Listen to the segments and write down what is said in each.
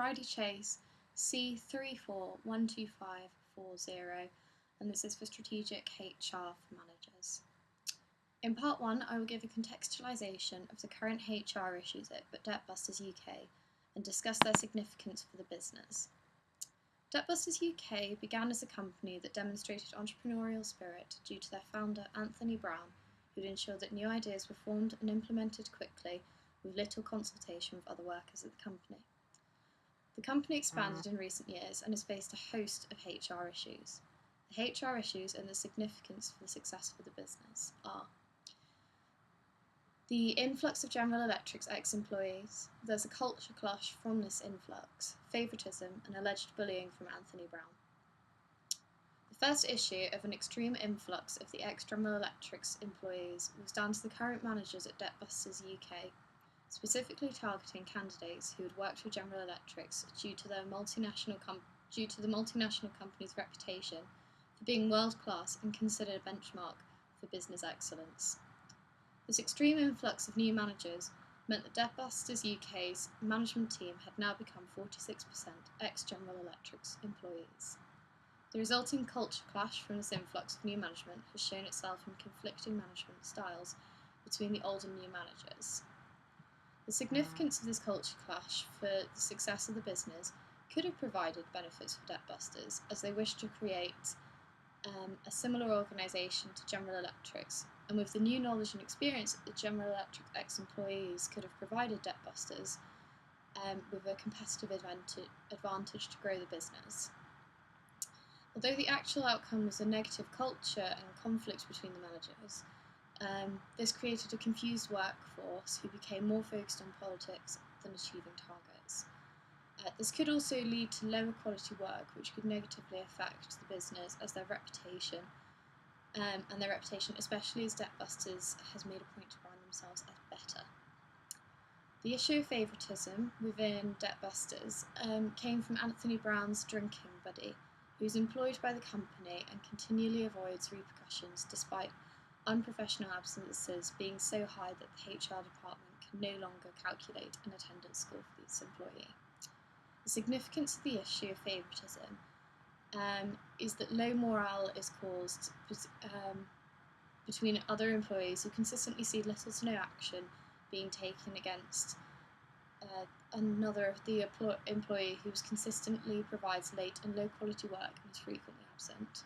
Bridie Chase C341254, and this is for strategic HR for managers. In part 1, I will give a contextualisation of the current HR issues at Debtbusters UK and discuss their significance for the business. Debtbusters UK began as a company that demonstrated entrepreneurial spirit due to their founder Anthony Brown, who'd ensured that new ideas were formed and implemented quickly with little consultation with other workers at the company. The company expanded in recent years and has faced a host of HR issues. The HR issues and the significance for the success of the business are the influx of General Electric's ex-employees. There's a culture clash from this influx, favouritism and alleged bullying from Anthony Brown. The first issue of an extreme influx of the ex-General Electric's employees was down to the current managers at Debtbusters UK, specifically targeting candidates who had worked with General Electrics due to the multinational company's reputation for being world-class and considered a benchmark for business excellence. This extreme influx of new managers meant that Debtbusters UK's management team had now become 46% ex-General Electric's employees. The resulting culture clash from this influx of new management has shown itself in conflicting management styles between the old and new managers. The significance of this culture clash for the success of the business could have provided benefits for Debtbusters, as they wished to create a similar organisation to General Electric's, and with the new knowledge and experience that the General Electric ex-employees could have provided Debtbusters with a competitive advantage to grow the business. Although the actual outcome was a negative culture and conflict between the managers, this created a confused workforce who became more focused on politics than achieving targets. This could also lead to lower quality work, which could negatively affect the business as their reputation, especially as Debtbusters has made a point to brand themselves as better. The issue of favouritism within Debtbusters came from Anthony Brown's drinking buddy, who is employed by the company and continually avoids repercussions despite unprofessional absences being so high that the HR department can no longer calculate an attendance score for this employee. The significance of the issue of favouritism is that low morale is caused between other employees who consistently see little to no action being taken against the employee who consistently provides late and low quality work and is frequently absent.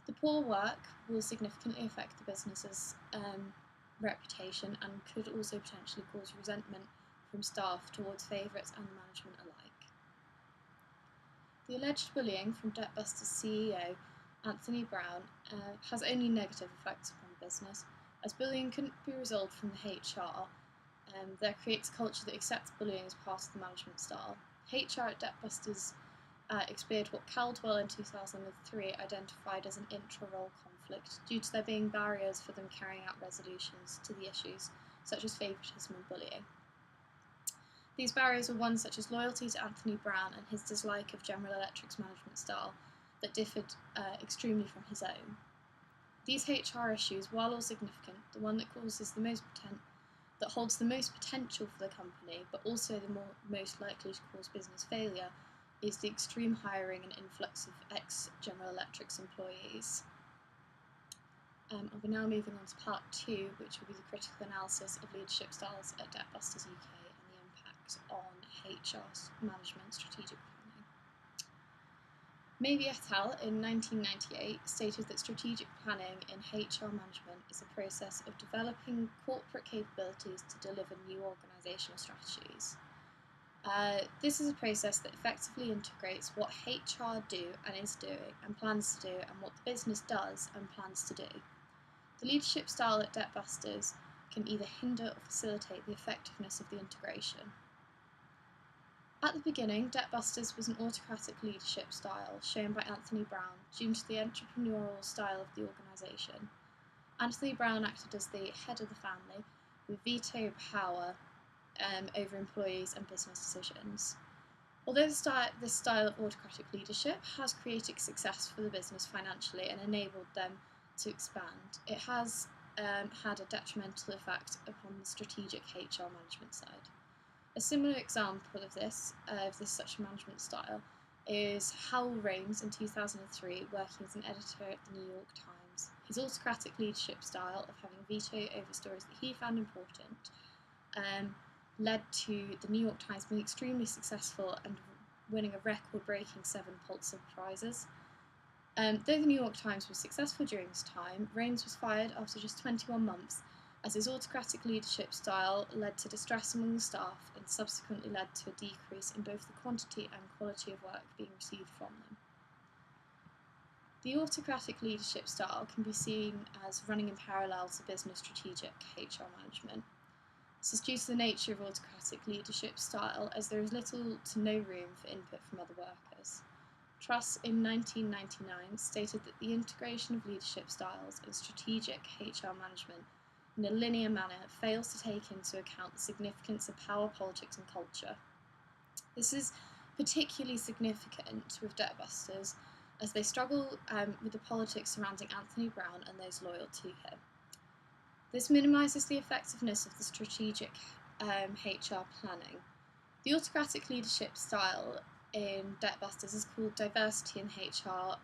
The poor work will significantly affect the business's reputation and could also potentially cause resentment from staff towards favourites and management alike. The alleged bullying from Debtbusters CEO Anthony Brown has only negative effects upon the business, as bullying couldn't be resolved from the HR. That creates a culture that accepts bullying as part of the management style. HR at Debtbusters experienced what Caldwell in 2003 identified as an intra-role conflict due to there being barriers for them carrying out resolutions to the issues such as favouritism and bullying. These barriers were ones such as loyalty to Anthony Brown and his dislike of General Electric's management style that differed extremely from his own. These HR issues, while all significant, the one that holds the most potential for the company, but also the most likely to cause business failure, is the extreme hiring and influx of ex-General Electric's employees. I'll be now moving on to part 2, which will be the critical analysis of leadership styles at Debtbusters UK and the impact on HR management strategic planning. Mabey et al. In 1998 stated that strategic planning in HR management is a process of developing corporate capabilities to deliver new organisational strategies. This is a process that effectively integrates what HR do and is doing and plans to do and what the business does and plans to do. The leadership style at Debtbusters can either hinder or facilitate the effectiveness of the integration. At the beginning, Debtbusters was an autocratic leadership style shown by Anthony Brown due to the entrepreneurial style of the organisation. Anthony Brown acted as the head of the family with veto power over employees and business decisions. Although this style of autocratic leadership has created success for the business financially and enabled them to expand, it has had a detrimental effect upon the strategic HR management side. A similar example of this such a management style is Hal Raines in 2003, working as an editor at the New York Times. His autocratic leadership style of having veto over stories that he found important led to the New York Times being extremely successful and winning a record-breaking 7 Pulitzer Prizes. Though the New York Times was successful during this time, Raines was fired after just 21 months, as his autocratic leadership style led to distress among the staff and subsequently led to a decrease in both the quantity and quality of work being received from them. The autocratic leadership style can be seen as running in parallel to business strategic HR management. This is due to the nature of autocratic leadership style, as there is little to no room for input from other workers. Truss in 1999 stated that the integration of leadership styles and strategic HR management in a linear manner fails to take into account the significance of power, politics and culture. This is particularly significant with Debtbusters, as they struggle with the politics surrounding Anthony Brown and those loyal to him. This minimises the effectiveness of the strategic HR planning. The autocratic leadership style in Debtbusters is called diversity in HR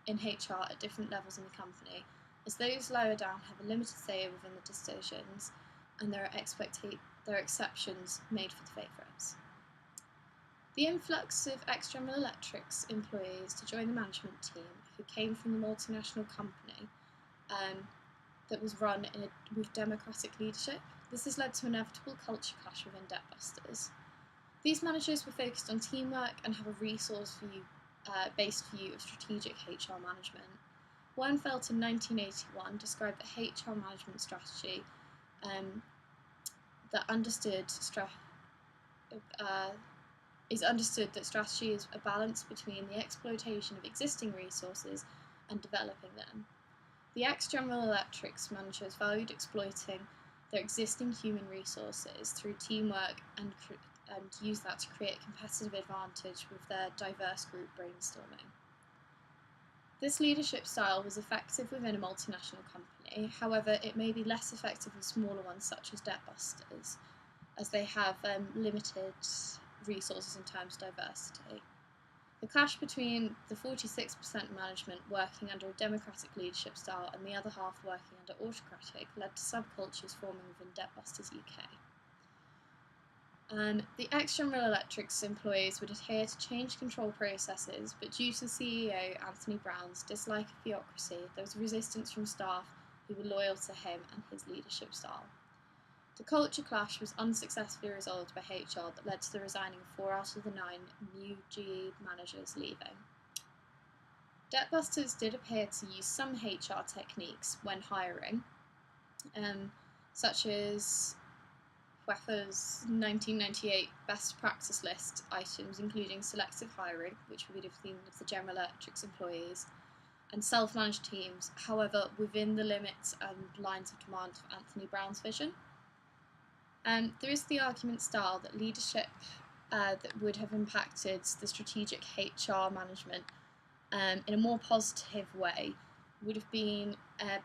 at different levels in the company, as those lower down have a limited say within the decisions, and there are exceptions made for the favourites. The influx of ex-General Electric's employees to join the management team, who came from the multinational company that was run with democratic leadership, this has led to inevitable culture clash within Debtbusters. These managers were focused on teamwork and have a resource-based view of strategic HR management. Wernfeld in 1981 described the HR management strategy is understood that strategy is a balance between the exploitation of existing resources and developing them. The ex-General Electric's managers valued exploiting their existing human resources through teamwork and use that to create a competitive advantage with their diverse group brainstorming. This leadership style was effective within a multinational company, however it may be less effective with smaller ones such as Debtbusters, as they have limited resources in terms of diversity. The clash between the 46% management working under a democratic leadership style and the other half working under autocratic led to subcultures forming within Debtbusters UK. The ex-General Electric's employees would adhere to change control processes, but due to the CEO, Anthony Brown's dislike of theocracy, there was resistance from staff who were loyal to him and his leadership style. The culture clash was unsuccessfully resolved by HR that led to the resigning of 4 out of the 9 new GE managers leaving. Debtbusters did appear to use some HR techniques when hiring, such as WEFA's 1998 best practice list items, including selective hiring, which would be the theme of the General Electric's employees, and self-managed teams, however, within the limits and lines of demand of Anthony Brown's vision. There is the argument style that leadership that would have impacted the strategic HR management in a more positive way would have been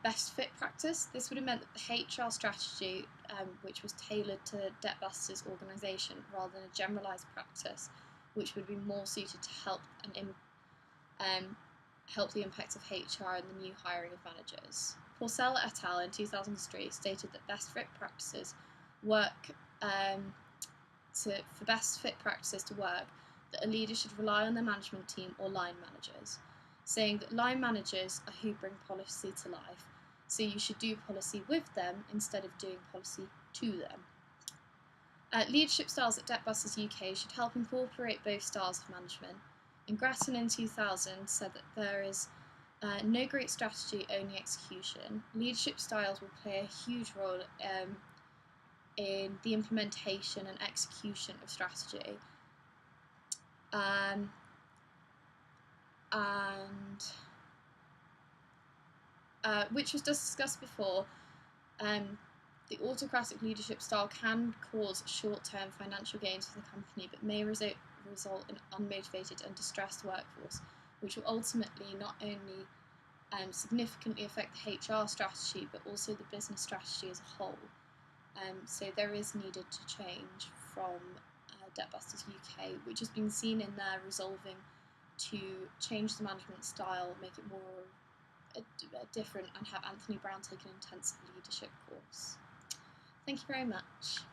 best fit practice. This would have meant that the HR strategy, which was tailored to Debtbusters' organisation rather than a generalised practice, which would be more suited to help the impact of HR and the new hiring of managers. Porcel et al. In 2003 stated that best fit practices for best fit practices to work, that a leader should rely on their management team or line managers, saying that line managers are who bring policy to life, so you should do policy with them instead of doing policy to them. Leadership styles at Debtbusters UK should help incorporate both styles of management, and Grattan in 2000 said that there is no great strategy, only execution. Leadership styles will play a huge role in the implementation and execution of strategy. Which was discussed before, the autocratic leadership style can cause short-term financial gains for the company, but may result in unmotivated and distressed workforce, which will ultimately not only significantly affect the HR strategy, but also the business strategy as a whole. So there is needed to change from Debtbusters UK, which has been seen in their resolving to change the management style, make it more different, and have Anthony Brown take an intensive leadership course. Thank you very much.